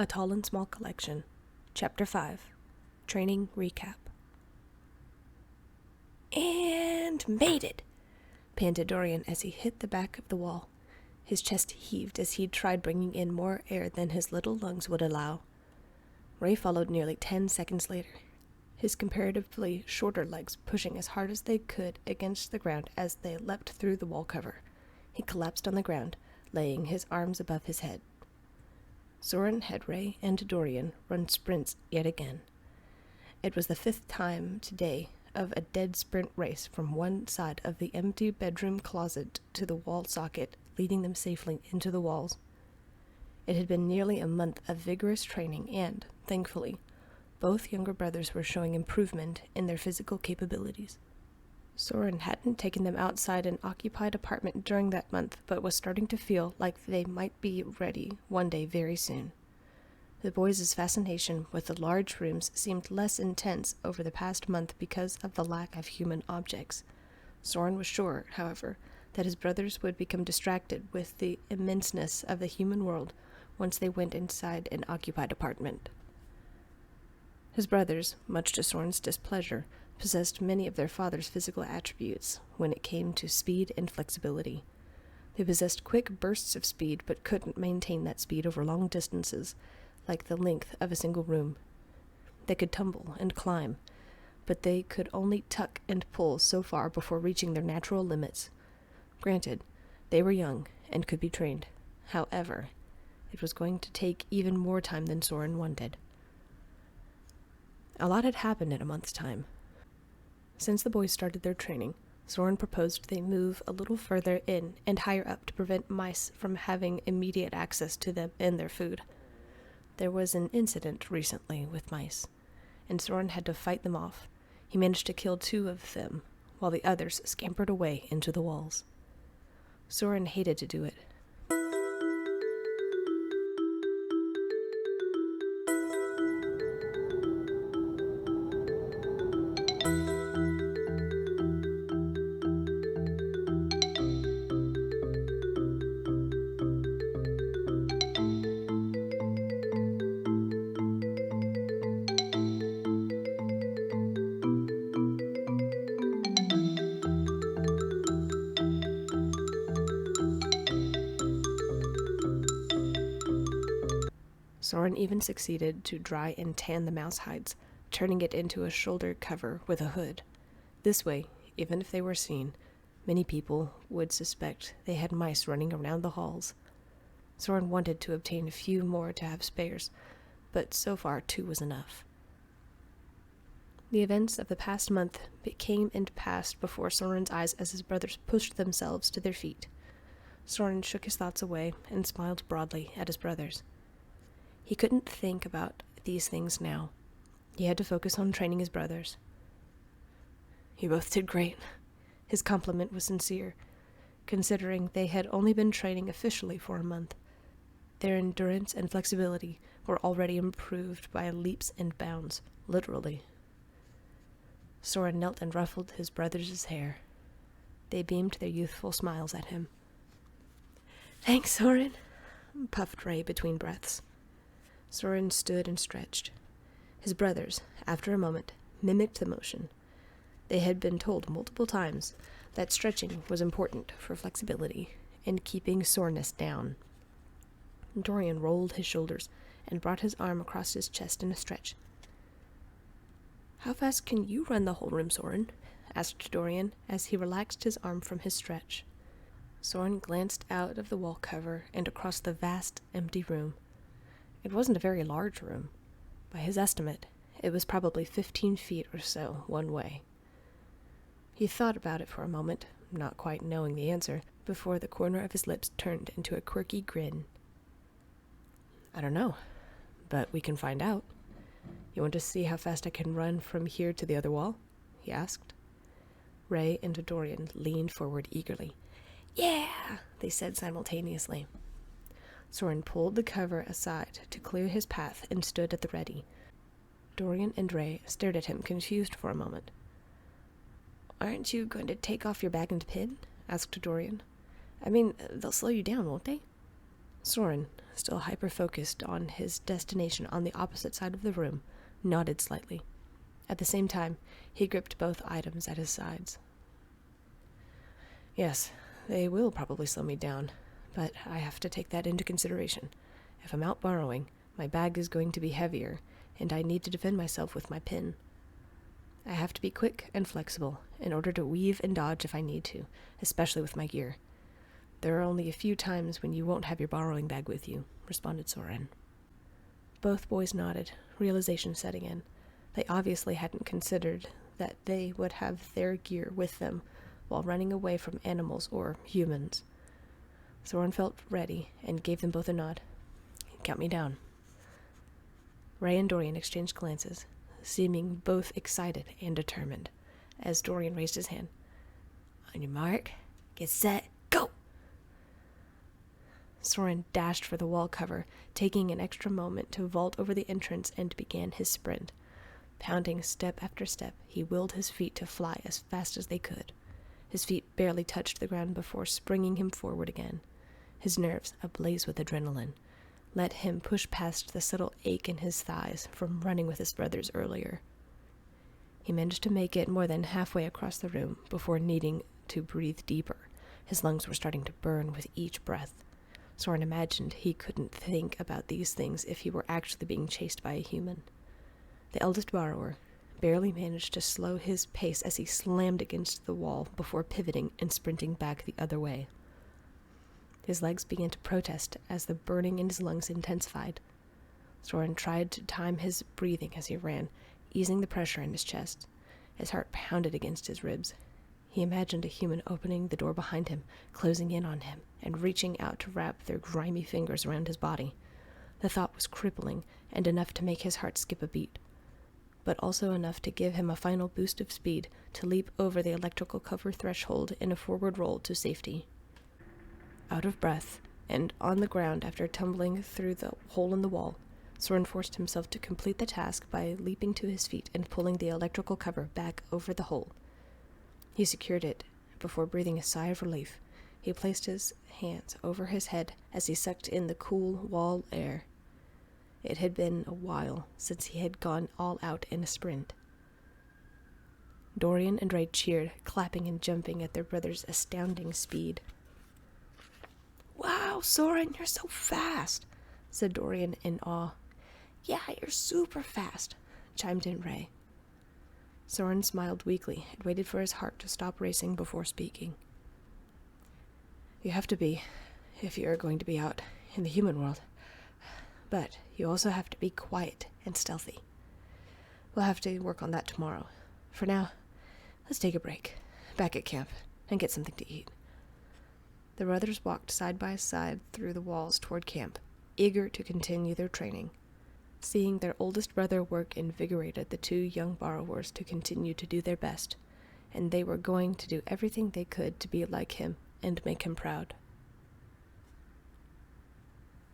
A Tall and Small Collection, Chapter 5, Training Recap. And made it, panted Dorian as he hit the back of the wall. His chest heaved as he tried bringing in more air than his little lungs would allow. Rey followed nearly 10 seconds later, his comparatively shorter legs pushing as hard as they could against the ground as they leapt through the wall cover. He collapsed on the ground, laying his arms above his head. Soren had Rey and Dorian run sprints yet again. It was the 5th time today of a dead sprint race from one side of the empty bedroom closet to the wall socket, leading them safely into the walls. It had been nearly a month of vigorous training and, thankfully, both younger brothers were showing improvement in their physical capabilities. Soren hadn't taken them outside an occupied apartment during that month, but was starting to feel like they might be ready one day very soon. The boys' fascination with the large rooms seemed less intense over the past month because of the lack of human objects. Soren was sure, however, that his brothers would become distracted with the immenseness of the human world once they went inside an occupied apartment. His brothers, much to Soren's displeasure, possessed many of their father's physical attributes when it came to speed and flexibility. They possessed quick bursts of speed but couldn't maintain that speed over long distances, like the length of a single room. They could tumble and climb, but they could only tuck and pull so far before reaching their natural limits. Granted, they were young and could be trained. However, it was going to take even more time than Soren wanted. A lot had happened in a month's time. Since the boys started their training, Soren proposed they move a little further in and higher up to prevent mice from having immediate access to them and their food. There was an incident recently with mice, and Soren had to fight them off. He managed to kill 2 of them, while the others scampered away into the walls. Soren hated to do it. Soren even succeeded to dry and tan the mouse hides, turning it into a shoulder cover with a hood. This way, even if they were seen, many people would suspect they had mice running around the halls. Soren wanted to obtain a few more to have spares, but so far 2 was enough. The events of the past month came and passed before Soren's eyes as his brothers pushed themselves to their feet. Soren shook his thoughts away and smiled broadly at his brothers. He couldn't think about these things now. He had to focus on training his brothers. You both did great. His compliment was sincere, considering they had only been training officially for a month. Their endurance and flexibility were already improved by leaps and bounds, literally. Soren knelt and ruffled his brothers' hair. They beamed their youthful smiles at him. Thanks, Soren, puffed Rey between breaths. Soren stood and stretched. His brothers, after a moment, mimicked the motion. They had been told multiple times that stretching was important for flexibility and keeping soreness down. Dorian rolled his shoulders and brought his arm across his chest in a stretch. How fast can you run the whole room, Soren? Asked Dorian as he relaxed his arm from his stretch. Soren glanced out of the wall cover and across the vast, empty room. It wasn't a very large room. By his estimate, it was probably 15 feet or so one way. He thought about it for a moment, not quite knowing the answer, before the corner of his lips turned into a quirky grin. I don't know, but we can find out. You want to see how fast I can run from here to the other wall? He asked. Rey and Dorian leaned forward eagerly. Yeah, they said simultaneously. Soren pulled the cover aside to clear his path and stood at the ready. Dorian and Rey stared at him, confused for a moment. Aren't you going to take off your bag and pin? Asked Dorian. I mean, they'll slow you down, won't they? Soren, still hyper-focused on his destination on the opposite side of the room, nodded slightly. At the same time, he gripped both items at his sides. Yes, they will probably slow me down, but I have to take that into consideration. If I'm out burrowing, my bag is going to be heavier, and I need to defend myself with my pin. I have to be quick and flexible in order to weave and dodge if I need to, especially with my gear. There are only a few times when you won't have your borrowing bag with you, responded Soren. Both boys nodded, realization setting in. They obviously hadn't considered that they would have their gear with them while running away from animals or humans. Soren felt ready and gave them both a nod. Count me down. Rey and Dorian exchanged glances, seeming both excited and determined, as Dorian raised his hand. On your mark, get set, go! Soren dashed for the wall cover, taking an extra moment to vault over the entrance and began his sprint. Pounding step after step, he willed his feet to fly as fast as they could. His feet barely touched the ground before springing him forward again. His nerves, ablaze with adrenaline, let him push past the subtle ache in his thighs from running with his brothers earlier. He managed to make it more than halfway across the room before needing to breathe deeper. His lungs were starting to burn with each breath. Soren imagined he couldn't think about these things if he were actually being chased by a human. The eldest borrower barely managed to slow his pace as he slammed against the wall before pivoting and sprinting back the other way. His legs began to protest as the burning in his lungs intensified. Soren tried to time his breathing as he ran, easing the pressure in his chest. His heart pounded against his ribs. He imagined a human opening the door behind him, closing in on him, and reaching out to wrap their grimy fingers around his body. The thought was crippling and enough to make his heart skip a beat, but also enough to give him a final boost of speed to leap over the electrical cover threshold in a forward roll to safety. Out of breath, and on the ground after tumbling through the hole in the wall, Soren forced himself to complete the task by leaping to his feet and pulling the electrical cover back over the hole. He secured it before breathing a sigh of relief. He placed his hands over his head as he sucked in the cool wall air. It had been a while since he had gone all out in a sprint. Dorian and Rey cheered, clapping and jumping at their brother's astounding speed. Wow, Soren, you're so fast, said Dorian in awe. Yeah, you're super fast, chimed in Rey. Soren smiled weakly and waited for his heart to stop racing before speaking. You have to be, if you are going to be out in the human world. But you also have to be quiet and stealthy. We'll have to work on that tomorrow. For now, let's take a break, back at camp, and get something to eat. The brothers walked side by side through the walls toward camp, eager to continue their training. Seeing their oldest brother work invigorated the two young borrowers to continue to do their best, and they were going to do everything they could to be like him and make him proud.